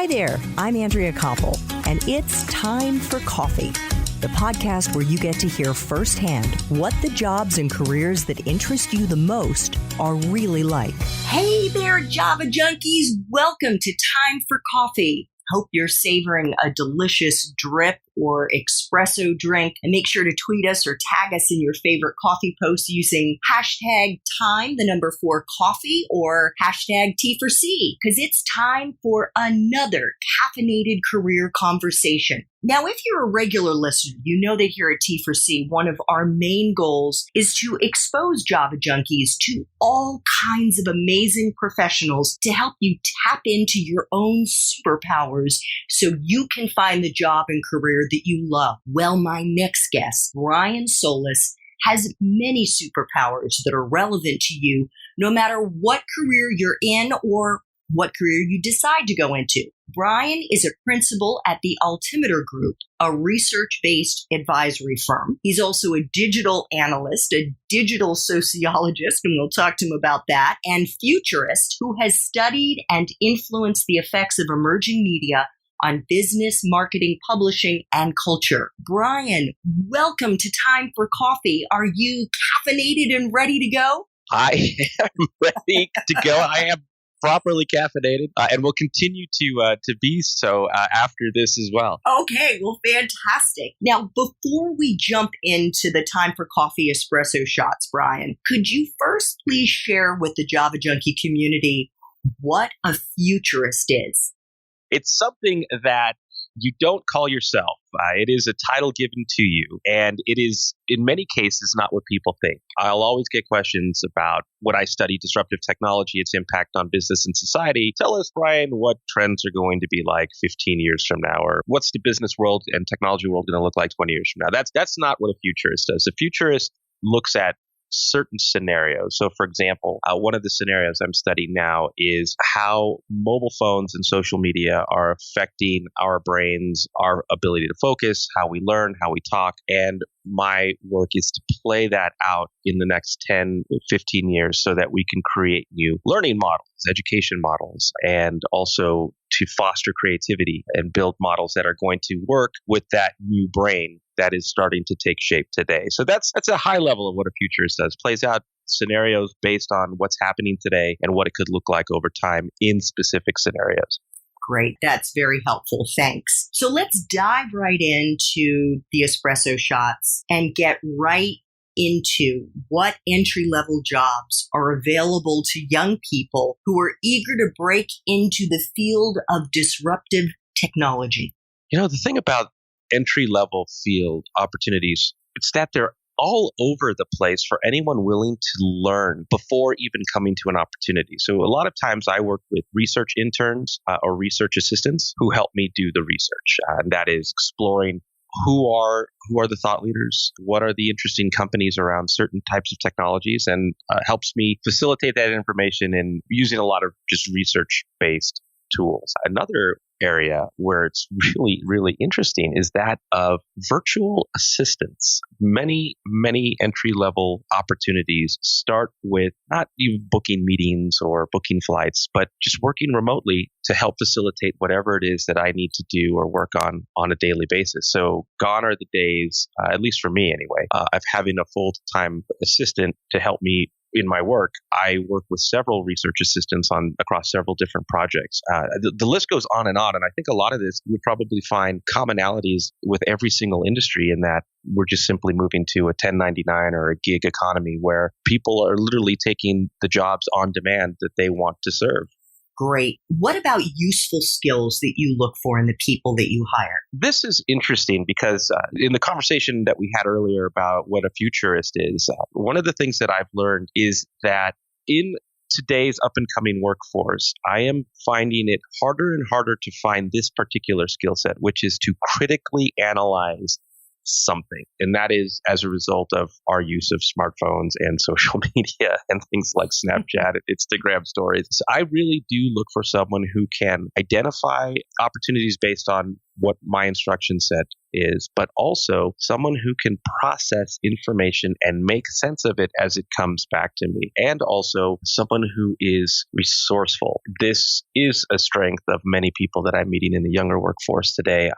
Hi there, I'm Andrea Koppel, and it's time for coffee, the podcast where you get to hear firsthand what the jobs and careers that interest you the most are really like. Hey there, Java junkies. Welcome to Time for Coffee. Hope you're savoring a delicious drip or espresso drink, and make sure to tweet us or tag us in your favorite coffee posts using hashtag time4coffee or hashtag T4C, because it's time for another caffeinated career conversation. Now, if you're a regular listener, you know that here at T4C, one of our main goals is to expose Java junkies to all kinds of amazing professionals to help you tap into your own superpowers so you can find the job and career that you love. Well, my next guest, Brian Solis, has many superpowers that are relevant to you, no matter what career you're in or what career you decide to go into. Brian is a principal at the Altimeter Group, a research-based advisory firm. He's also a digital analyst, a digital sociologist, and we'll talk to him about that, and futurist who has studied and influenced the effects of emerging media on business, marketing, publishing, and culture. Brian, welcome to Time for Coffee. Are you caffeinated and ready to go? I am ready to go. I am properly caffeinated and will continue to be so after this as well. Okay, well, fantastic. Now, before we jump into the Time for Coffee Espresso Shots, Brian, could you first please share with the Java Junkie community what a futurist is? It's something that you don't call yourself. It is a title given to you, and it is, in many cases, not what people think. I'll always get questions about what I study, disruptive technology, its impact on business and society. Tell us, Brian, what trends are going to be like 15 years from now, or what's the business world and technology world going to look like 20 years from now? That's not what a futurist does. A futurist looks at certain scenarios. So, for example, one of the scenarios I'm studying now is how mobile phones and social media are affecting our brains, our ability to focus, how we learn, how we talk. And my work is to play that out in the next 10, 15 years so that we can create new learning models, education models, and also to foster creativity and build models that are going to work with that new brain that is starting to take shape today. So that's a high level of what a futurist does. Plays out scenarios based on what's happening today and what it could look like over time in specific scenarios. Great. That's very helpful. Thanks. So let's dive right into the espresso shots and get right into what entry-level jobs are available to young people who are eager to break into the field of disruptive technology. You know, the thing about entry-level field opportunities, it's that they're all over the place for anyone willing to learn before even coming to an opportunity. So a lot of times I work with research interns or research assistants who help me do the research. And that is exploring who are the thought leaders, what are the interesting companies around certain types of technologies, and helps me facilitate that information in using a lot of just research-based tools. Another area where it's really, really interesting is that of virtual assistants. Many entry-level opportunities start with not even booking meetings or booking flights, but just working remotely to help facilitate whatever it is that I need to do or work on a daily basis. So gone are the days, at least for me anyway, of having a full-time assistant to help me in my work. I work with several research assistants across several different projects. The list goes on, and I think a lot of this, you probably find commonalities with every single industry in that we're just simply moving to a 1099 or a gig economy where people are literally taking the jobs on demand that they want to serve. Great. What about useful skills that you look for in the people that you hire? This is interesting because in the conversation that we had earlier about what a futurist is, one of the things that I've learned is that in today's up-and-coming workforce, I am finding it harder and harder to find this particular skill set, which is to critically analyze something. And that is as a result of our use of smartphones and social media and things like Snapchat and Instagram stories. So I really do look for someone who can identify opportunities based on what my instruction set is, but also someone who can process information and make sense of it as it comes back to me, and also someone who is resourceful. This is a strength of many people that I'm meeting in the younger workforce today,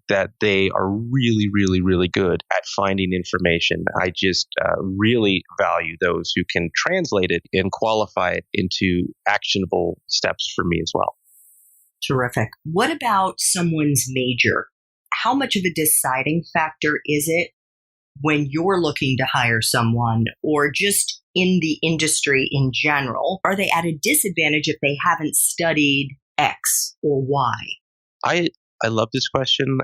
that they are really, really, really good at finding information. I just really value those who can translate it and qualify it into actionable steps for me as well. Terrific. What about someone's major? How much of a deciding factor is it when you're looking to hire someone, or just in the industry in general? Are they at a disadvantage if they haven't studied X or Y? I love this question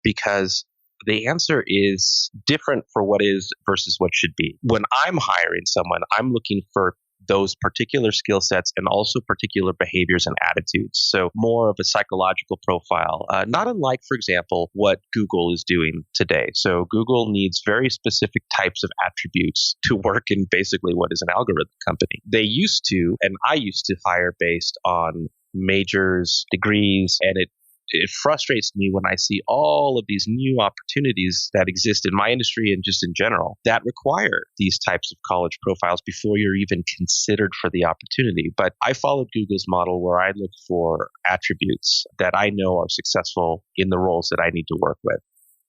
because the answer is different for what is versus what should be. When I'm hiring someone, I'm looking for those particular skill sets and also particular behaviors and attitudes. So more of a psychological profile, not unlike, for example, what Google is doing today. So Google needs very specific types of attributes to work in basically what is an algorithm company. They used to, and I used to hire based on majors, degrees, and it frustrates me when I see all of these new opportunities that exist in my industry and just in general that require these types of college profiles before you're even considered for the opportunity. But I followed Google's model where I look for attributes that I know are successful in the roles that I need to work with.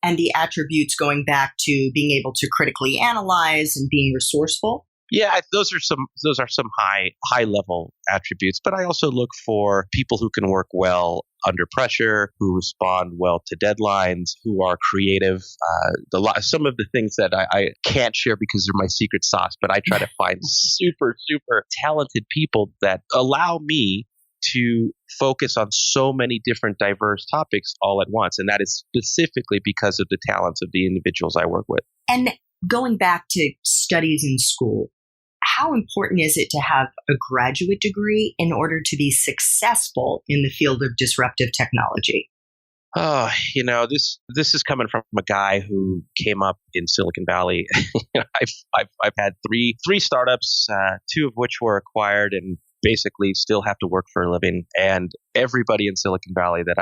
And the attributes going back to being able to critically analyze and being resourceful? Yeah, those are some high level attributes, but I also look for people who can work well under pressure, who respond well to deadlines, who are creative. Some of the things that I can't share because they're my secret sauce, but I try to find super talented people that allow me to focus on so many different diverse topics all at once, and that is specifically because of the talents of the individuals I work with. And going back to studies in school, how important is it to have a graduate degree in order to be successful in the field of disruptive technology? Oh, this is coming from a guy who came up in Silicon Valley. I've had three startups, two of which were acquired, and basically still have to work for a living. And everybody in Silicon Valley that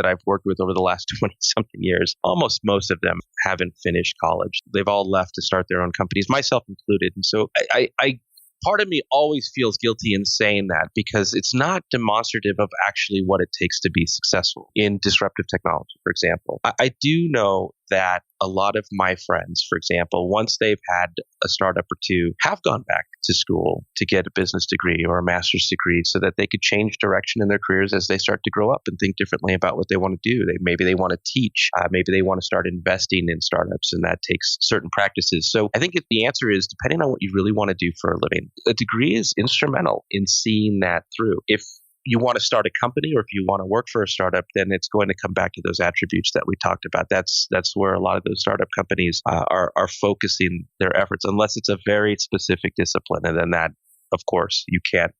I've worked with over the last 20 something years, almost most of them haven't finished college. They've all left to start their own companies, myself included. And so I part of me always feels guilty in saying that because it's not demonstrative of actually what it takes to be successful in disruptive technology, for example. I do know that a lot of my friends, for example, once they've had a startup or two, have gone back to school to get a business degree or a master's degree so that they could change direction in their careers as they start to grow up and think differently about what they want to do. Maybe they want to teach. Maybe they want to start investing in startups, and that takes certain practices. So I think the answer is, depending on what you really want to do for a living, a degree is instrumental in seeing that through. If you want to start a company or if you want to work for a startup, then it's going to come back to those attributes that we talked about. That's where a lot of those startup companies are focusing their efforts, unless it's a very specific discipline. And then that, of course, you can't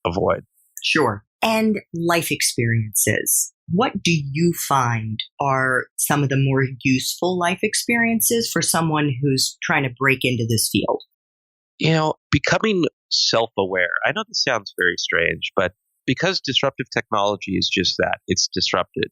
avoid. Sure. And life experiences. What do you find are some of the more useful life experiences for someone who's trying to break into this field? Becoming self-aware. I know this sounds very strange, but because disruptive technology is just that, it's disruptive.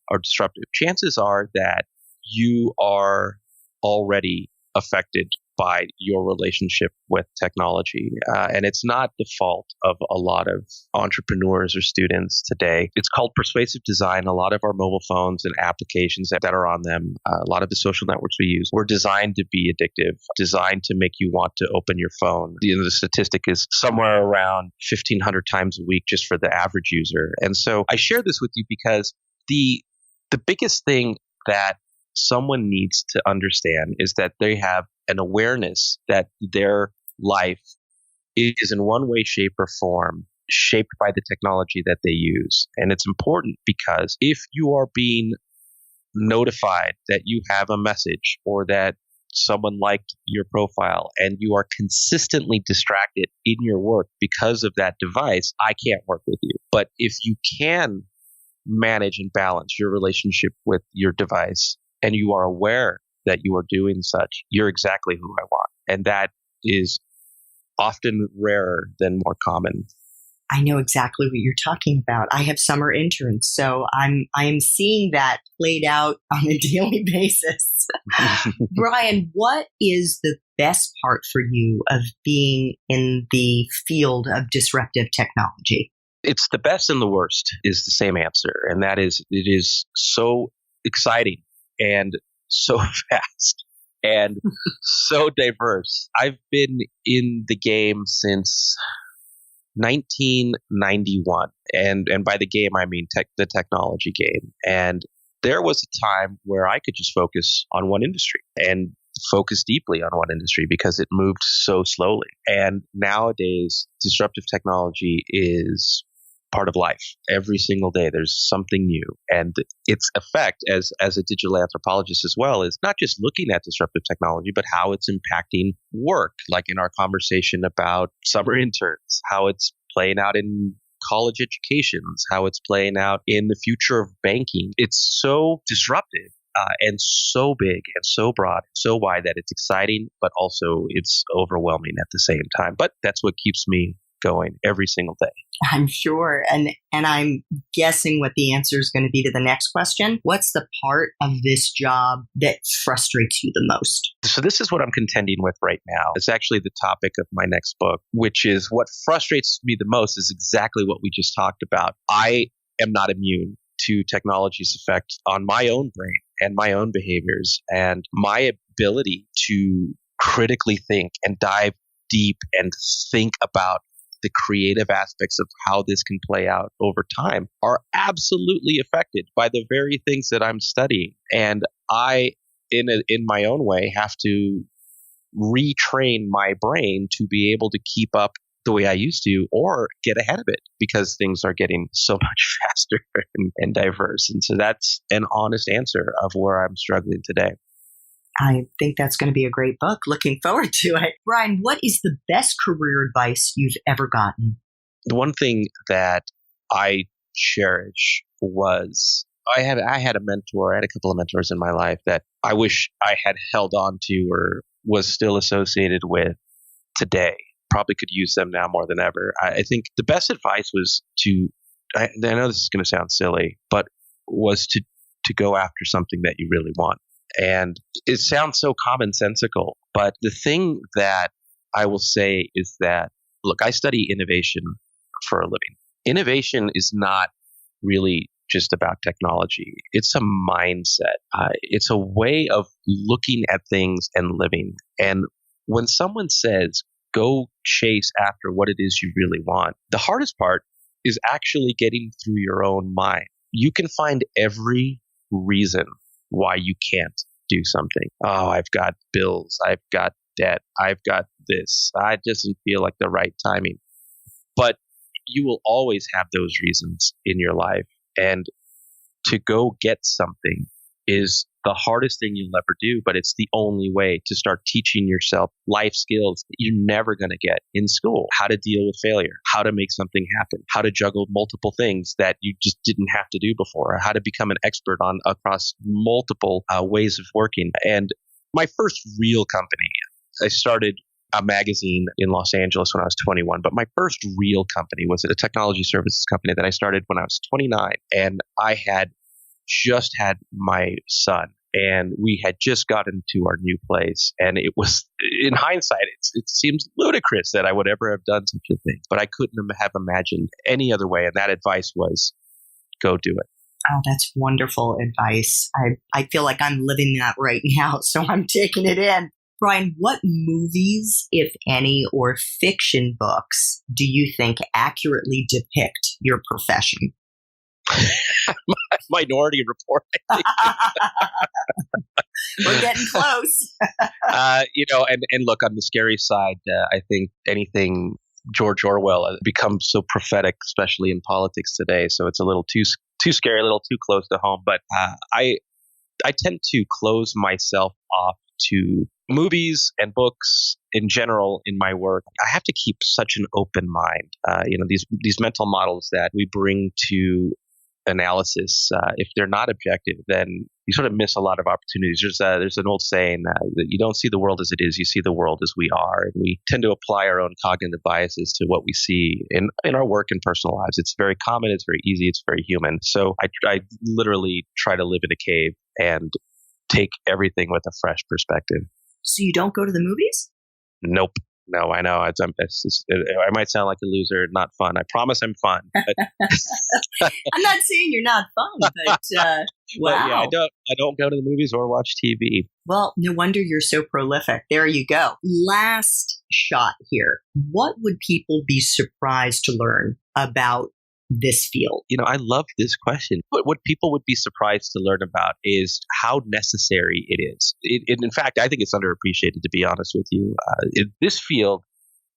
Chances are that you are already affected by your relationship with technology. And it's not the fault of a lot of entrepreneurs or students today. It's called persuasive design. A lot of our mobile phones and applications that are on them, a lot of the social networks we use, were designed to be addictive, designed to make you want to open your phone. The statistic is somewhere around 1,500 times a week just for the average user. And so I share this with you because the biggest thing that someone needs to understand is that they have an awareness that their life is in one way, shape, or form shaped by the technology that they use. And it's important because if you are being notified that you have a message or that someone liked your profile and you are consistently distracted in your work because of that device, I can't work with you. But if you can manage and balance your relationship with your device and you are aware that you are doing such, you're exactly who I want. And that is often rarer than more common. I know exactly what you're talking about. I have summer interns, so I am seeing that played out on a daily basis. Brian, what is the best part for you of being in the field of disruptive technology? It's the best and the worst is the same answer. And that is, it is so exciting and so fast and so diverse. I've been in the game since 1991. And by the game, I mean the technology game. And there was a time where I could just focus on one industry and focus deeply on one industry because it moved so slowly. And nowadays, disruptive technology is part of life. Every single day, there's something new. And its effect as a digital anthropologist as well is not just looking at disruptive technology, but how it's impacting work, like in our conversation about summer interns, how it's playing out in college educations, how it's playing out in the future of banking. It's so disruptive and so big and so broad, so wide that it's exciting, but also it's overwhelming at the same time. But that's what keeps me going every single day. I'm sure. And I'm guessing what the answer is going to be to the next question. What's the part of this job that frustrates you the most? So this is what I'm contending with right now. It's actually the topic of my next book, which is what frustrates me the most is exactly what we just talked about. I am not immune to technology's effect on my own brain and my own behaviors and my ability to critically think and dive deep and think about the creative aspects of how this can play out over time are absolutely affected by the very things that I'm studying. And I, in my own way, have to retrain my brain to be able to keep up the way I used to or get ahead of it because things are getting so much faster and diverse. And so that's an honest answer of where I'm struggling today. I think that's going to be a great book. Looking forward to it. Brian, what is the best career advice you've ever gotten? The one thing that I cherish was I had a mentor. I had a couple of mentors in my life that I wish I had held on to or was still associated with today. Probably could use them now more than ever. I think the best advice was I know this is going to sound silly, but was to go after something that you really want. And it sounds so commonsensical, but the thing that I will say is that, look, I study innovation for a living. Innovation is not really just about technology. It's a mindset. It's a way of looking at things and living. And when someone says, go chase after what it is you really want, the hardest part is actually getting through your own mind. You can find every reason why you can't do something. Oh, I've got bills. I've got debt. I've got this. I doesn't feel like the right timing. But you will always have those reasons in your life. And to go get something is the hardest thing you'll ever do, but it's the only way to start teaching yourself life skills that you're never going to get in school. How to deal with failure, how to make something happen, how to juggle multiple things that you just didn't have to do before, or how to become an expert on across multiple ways of working. And my first real company, I started a magazine in Los Angeles when I was 21, but my first real company was a technology services company that I started when I was 29. And I had just had my son and we had just gotten to our new place. And it was, in hindsight, it seems ludicrous that I would ever have done such a thing, but I couldn't have imagined any other way. And that advice was, go do it. Oh, that's wonderful advice. I feel like I'm living that right now, so I'm taking it in. Brian, what movies, if any, or fiction books do you think accurately depict your profession? Minority Report, I think. We're getting close. And look, on the scary side, I think anything George Orwell has become so prophetic, especially in politics today. So it's a little too scary, a little too close to home. But I tend to close myself off to movies and books in general in my work. I have to keep such an open mind. These mental models that we bring to analysis, if they're not objective, then you sort of miss a lot of opportunities. There's an old saying that you don't see the world as it is, you see the world as we are. And we tend to apply our own cognitive biases to what we see in our work and personal lives. It's very common, it's very easy, it's very human. So I literally try to live in a cave and take everything with a fresh perspective. So you don't go to the movies? Nope. No, I know. I might sound like a loser. Not fun. I promise I'm fun. But I'm not saying you're not fun, but wow. But yeah, I don't go to the movies or watch TV. Well, no wonder you're so prolific. There you go. Last shot here. What would people be surprised to learn about this field? I love this question. What people would be surprised to learn about is how necessary it is. In fact, I think it's underappreciated, to be honest with you. This field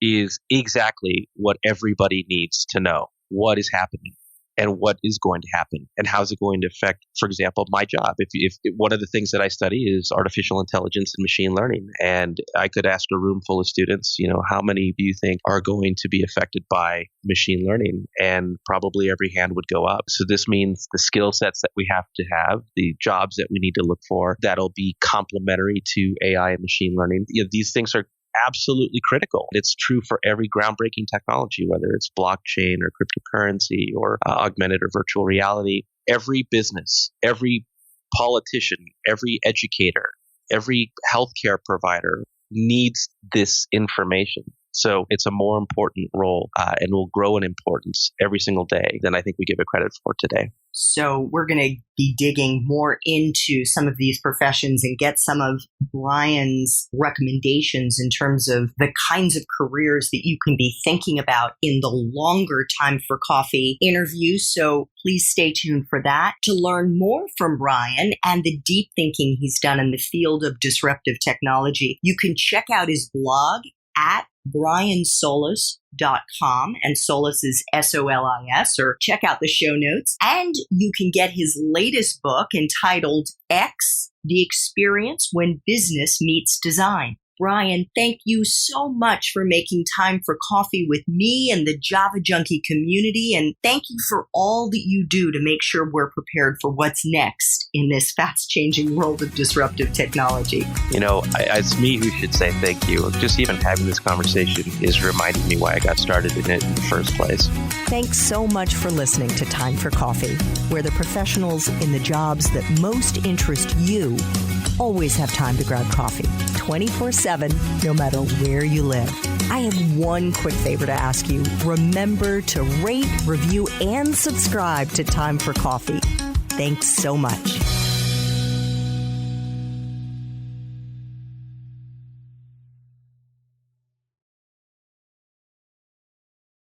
is exactly what everybody needs to know. What is happening and what is going to happen and how is it going to affect, for example, my job. If one of the things that I study is artificial intelligence and machine learning, and I could ask a room full of students, how many do you think are going to be affected by machine learning? And probably every hand would go up. So this means the skill sets that we have to have, the jobs that we need to look for, that'll be complementary to AI and machine learning. These things are absolutely critical. It's true for every groundbreaking technology, whether it's blockchain or cryptocurrency or augmented or virtual reality. Every business, every politician, every educator, every healthcare provider needs this information. So it's a more important role and will grow in importance every single day than I think we give it credit for today. So we're going to be digging more into some of these professions and get some of Brian's recommendations in terms of the kinds of careers that you can be thinking about in the longer Time for Coffee interviews. So please stay tuned for that. To learn more from Brian and the deep thinking he's done in the field of disruptive technology, you can check out his blog at briansolis.com, and Solis is Solis, or check out the show notes. And you can get his latest book entitled X, The Experience When Business Meets Design. Brian, thank you so much for making time for coffee with me and the Java Junkie community. And thank you for all that you do to make sure we're prepared for what's next in this fast-changing world of disruptive technology. It's me who should say thank you. Just even having this conversation is reminding me why I got started in it in the first place. Thanks so much for listening to Time for Coffee, where the professionals in the jobs that most interest you always have time to grab coffee 24/7, no matter where you live. I have one quick favor to ask you. Remember to rate, review, and subscribe to Time for Coffee. Thanks so much.